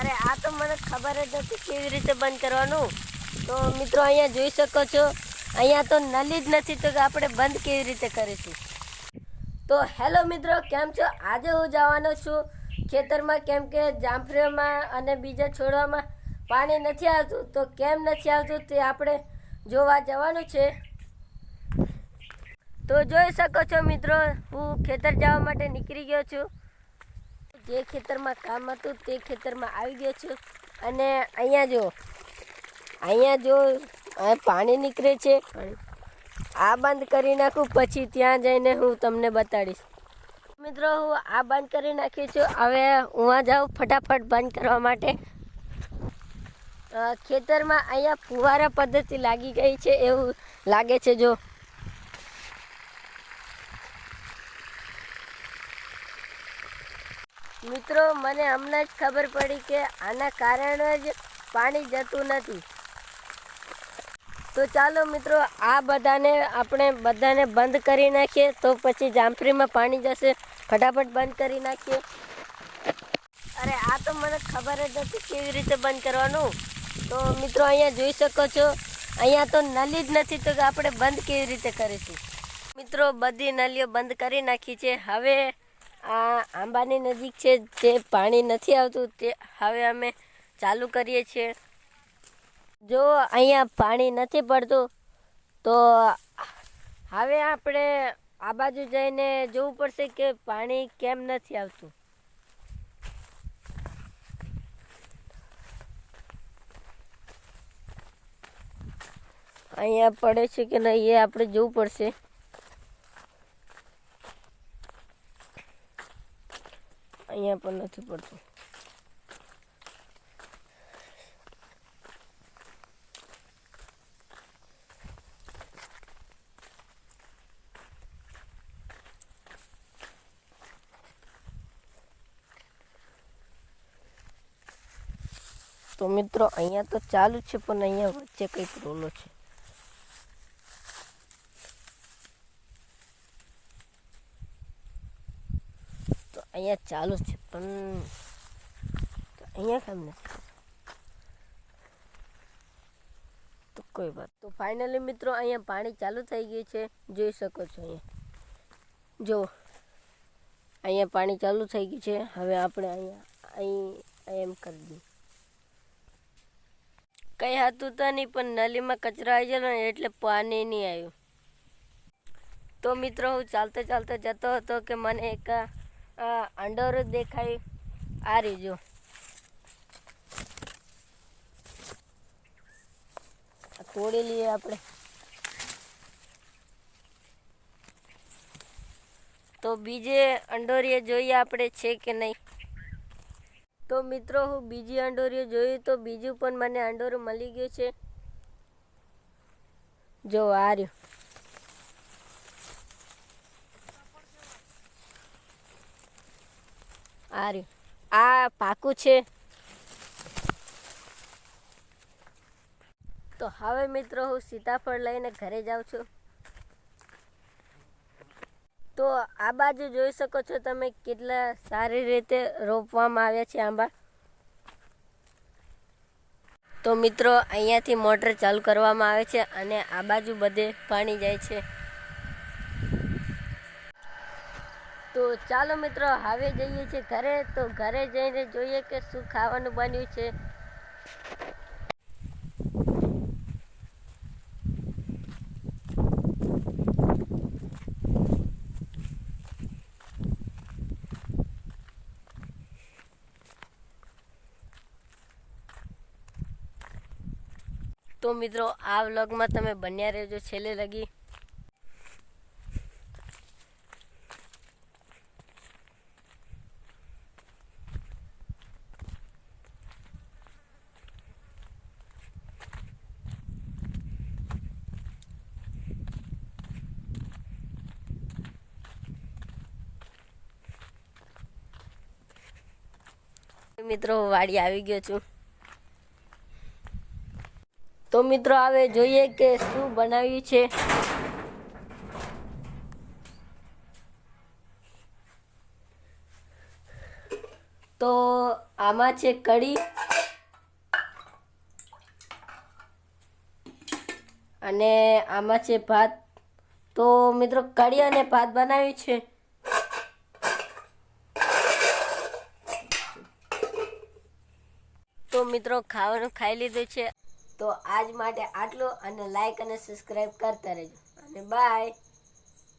અરે આ તો મને ખબર જ નથી કેવી રીતે બંધ કરવાનું. તો મિત્રો અહીંયા જોઈ શકો છો, અહીંયા તો નલી જ નથી, તો આપણે બંધ કેવી રીતે કરીશું. તો હેલો મિત્રો, કેમ છો? આજે હું જવાનો છું ખેતરમાં, કેમ કે જામફળીમાં અને બીજા છોડવામાં પાણી નથી આવતું. તો કેમ નથી આવતું તે આપણે જોવા જવાનું છે. તો જોઈ શકો છો મિત્રો, હું ખેતર જવા માટે નીકળી ગયો છું. જે ખેતરમાં કામ હતું તે ખેતરમાં આવી ગયો છું. અને અહીંયા જો પાણી નીકળે છે. આ બંધ કરી નાખું, પછી ત્યાં જઈને હું તમને બતાડીશ. મિત્રો હું આ બંધ કરી નાખી છું. હવે હું જાઉં ફટાફટ બંધ કરવા માટે. ખેતરમાં અહીંયા ફુવારા પદ્ધતિ લાગી ગઈ છે એવું લાગે છે. જો મિત્રો, મને હમણાં જ ખબર પડી કે આના કારણે જ પાણી જતું નથી. તો ચાલો મિત્રો, આ આપણે બધાને બંધ કરી નાખીએ, તો પછી જામફળીમાં પાણી જશે. ફટાફટ બંધ કરી નાખીએ. અરે આ તો મને ખબર જ નથી કેવી રીતે બંધ કરવાનું. તો મિત્રો અહીંયા જોઈ શકો છો, અહીંયા તો નલી જ નથી, તો આપણે બંધ કેવી રીતે કરીશું. મિત્રો બધી નલીઓ બંધ કરી નાખી છે. હવે આ આંબાની નજીક છે, જે પાણી નથી આવતું તે હવે અમે ચાલુ કરીએ છીએ. જો અહીંયા પાણી નથી પડતું, તો હવે આપણે આ બાજુ જઈને જોવું પડશે કે પાણી કેમ નથી આવતું. અહીંયા પડે છે કે નહીં એ આપણે જોવું પડશે. અહીંયા પણ નથી પડતું. તો મિત્રો અહીંયા તો ચાલુ છે, પણ અહીંયા વચ્ચે કંઈક રોલો છે. તો અહીંયા ચાલુ છે, પણ અહીંયા કેમ નથી? તો કોઈ વાત. તો ફાઇનલી મિત્રો અહીંયા પાણી ચાલુ થઈ ગયું છે. જોઈ શકો છો જો અહીંયા પાણી ચાલુ થઈ ગયું છે. હવે આપણે અહીંયા એમ કરી દઈએ. કંઈ હતું તો નહીં, પણ નલીમાં કચરો આવી ગયેલો ને એટલે પાણી નહીં આવ્યું. તો મિત્રો હું ચાલતો જતો હતો કે મને એક અંડોરો દેખાય. આ રીજો તોડી લઈએ આપણે. તો બીજે અંડોરીએ જોઈએ આપણે છે કે નહીં. તો મિત્રો હું બીજી અંડોરીઓ જોયું, તો બીજું પણ મને અંડોરું મળી ગયું છે. જો આ રહ્યું. આ પાકું છે. તો હવે મિત્રો હું સીતાફળ લઈને ઘરે જાઉં છું. તો આ બાજુ જોઈ શકો છો તમે, કેટલા સારી રીતે રોપવામાં આવ્યા છે આંબા. તો મિત્રો અહીંયાથી મોટર ચાલુ કરવામાં આવે છે અને આ બાજુ બધે પાણી જાય છે. તો ચાલો મિત્રો હવે જઈએ છીએ ઘરે. તો ઘરે જઈને જોઈએ કે શું ખાવાનું બન્યું છે. તો મિત્રો આ વ્લોગમાં તમે બન્યા રહેજો છેલ્લે લગી. મિત્રો વાડી આવી ગયો છું. તો મિત્રો હવે જોઈએ કે શું બનાવ્યું છે. તો આમાં છે કઢી અને આમાં છે ભાત. તો મિત્રો કઢી અને ભાત બનાવ્યું છે. તો મિત્રો ખાવાનું ખાઈ લીધું છે. તો આજ માટે આટલું, અને લાઈક અને સબસ્ક્રાઈબ કરતા રહેજો અને બાય.